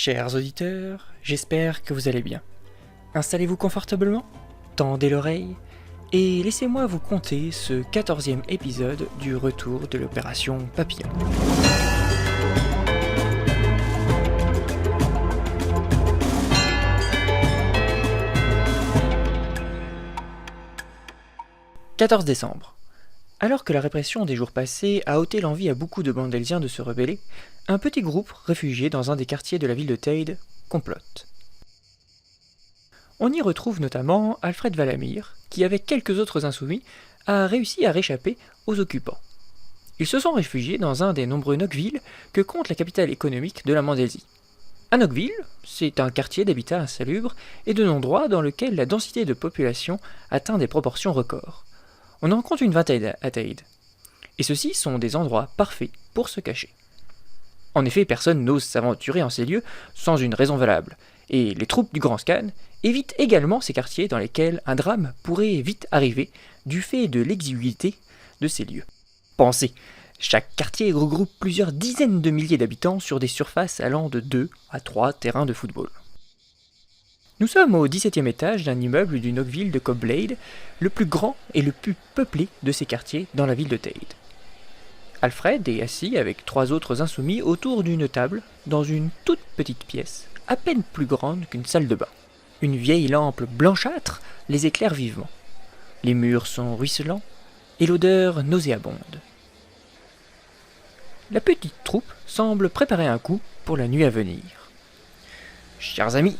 Chers auditeurs, j'espère que vous allez bien. Installez-vous confortablement, tendez l'oreille, et laissez-moi vous conter ce 14e épisode du retour de l'opération Papillon. « 14 décembre. Alors que la répression des jours passés a ôté l'envie à beaucoup de Bandelsiens de se rebeller, un petit groupe réfugié dans un des quartiers de la ville de Teyde complote. On y retrouve notamment Alfred Valamir, qui avec quelques autres insoumis a réussi à réchapper aux occupants. Ils se sont réfugiés dans un des nombreux Nokvilles que compte la capitale économique de la Mandelsie. Un Nokville, c'est un quartier d'habitat insalubre et de non-droit dans lequel la densité de population atteint des proportions records. On en compte une vingtaine à Teyde. Et ceux-ci sont des endroits parfaits pour se cacher. En effet, personne n'ose s'aventurer en ces lieux sans une raison valable, et les troupes du Grand Scan évitent également ces quartiers dans lesquels un drame pourrait vite arriver du fait de l'exiguïté de ces lieux. Pensez, chaque quartier regroupe plusieurs dizaines de milliers d'habitants sur des surfaces allant de 2 à 3 terrains de football. Nous sommes au 17e étage d'un immeuble du Nokville de Cobblade, le plus grand et le plus peuplé de ces quartiers dans la ville de Teyde. Alfred est assis avec 3 autres insoumis autour d'une table dans une toute petite pièce, à peine plus grande qu'une salle de bain. Une vieille lampe blanchâtre les éclaire vivement. Les murs sont ruisselants et l'odeur nauséabonde. La petite troupe semble préparer un coup pour la nuit à venir. « Chers amis,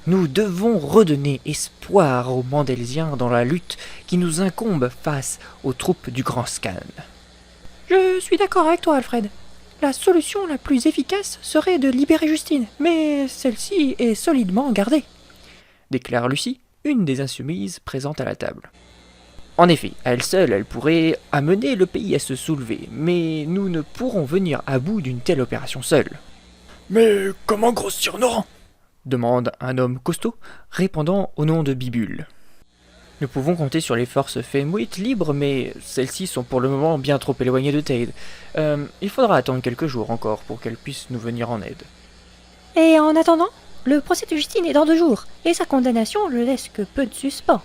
nous devons redonner espoir aux Mandelsiens dans la lutte qui nous incombe face aux troupes du Grand Scan. » Je suis d'accord avec toi, Alfred. La solution la plus efficace serait de libérer Justine, mais celle-ci est solidement gardée, déclare Lucie, une des insoumises présentes à la table. En effet, à elle seule, elle pourrait amener le pays à se soulever, mais nous ne pourrons venir à bout d'une telle opération seule. Mais comment grossir nos rangs ? Demande un homme costaud, répondant au nom de Bibule. Nous pouvons compter sur les forces Fenwith libres, mais celles-ci sont pour le moment bien trop éloignées de Teyde. Il faudra attendre quelques jours encore pour qu'elles puissent nous venir en aide. Et en attendant, le procès de Justine est dans 2 jours, et sa condamnation ne laisse que peu de suspens.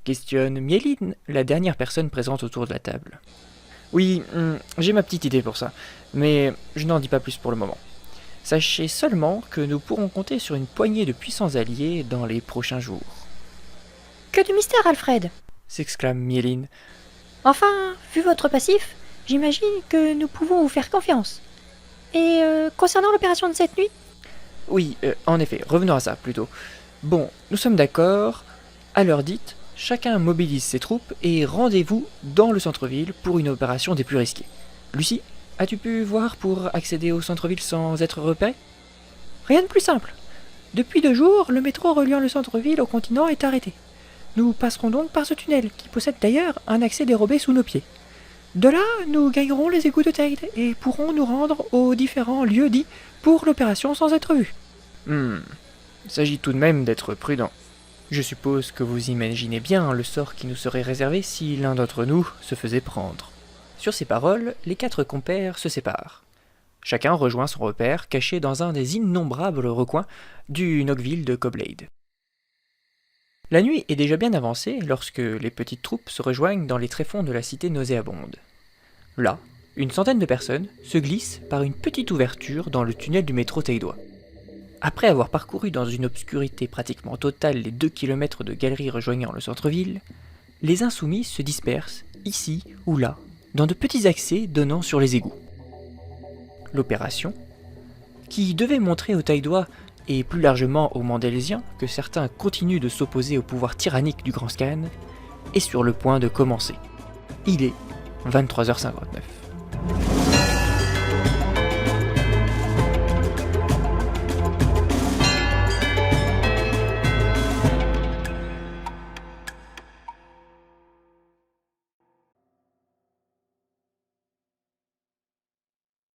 Questionne Mieline, la dernière personne présente autour de la table. Oui, j'ai ma petite idée pour ça, mais je n'en dis pas plus pour le moment. Sachez seulement que nous pourrons compter sur une poignée de puissants alliés dans les prochains jours. Que de mystère, Alfred ! S'exclame Mieline. Enfin, vu votre passif, j'imagine que nous pouvons vous faire confiance. Et concernant l'opération de cette nuit ? Oui, en effet, revenons à ça plutôt. Bon, nous sommes d'accord. À l'heure dite, chacun mobilise ses troupes et rendez-vous dans le centre-ville pour une opération des plus risquées. Lucie, as-tu pu voir pour accéder au centre-ville sans être repéré ? Rien de plus simple. Depuis 2 jours, le métro reliant le centre-ville au continent est arrêté. Nous passerons donc par ce tunnel, qui possède d'ailleurs un accès dérobé sous nos pieds. De là, nous gagnerons les égouts de Teyde et pourrons nous rendre aux différents lieux dits pour l'opération sans être vus. Il s'agit tout de même d'être prudent. Je suppose que vous imaginez bien le sort qui nous serait réservé si l'un d'entre nous se faisait prendre. Sur ces paroles, les 4 compères se séparent. Chacun rejoint son repère caché dans un des innombrables recoins du Nokville de Cobblade. La nuit est déjà bien avancée lorsque les petites troupes se rejoignent dans les tréfonds de la cité nauséabonde. Là, une centaine de personnes se glissent par une petite ouverture dans le tunnel du métro teydois. Après avoir parcouru dans une obscurité pratiquement totale les 2 km de galeries rejoignant le centre-ville, les insoumis se dispersent, ici ou là, dans de petits accès donnant sur les égouts. L'opération, qui devait montrer aux Teydois et plus largement aux Mandelsiens que certains continuent de s'opposer au pouvoir tyrannique du Grand Scan, est sur le point de commencer. Il est 23h59.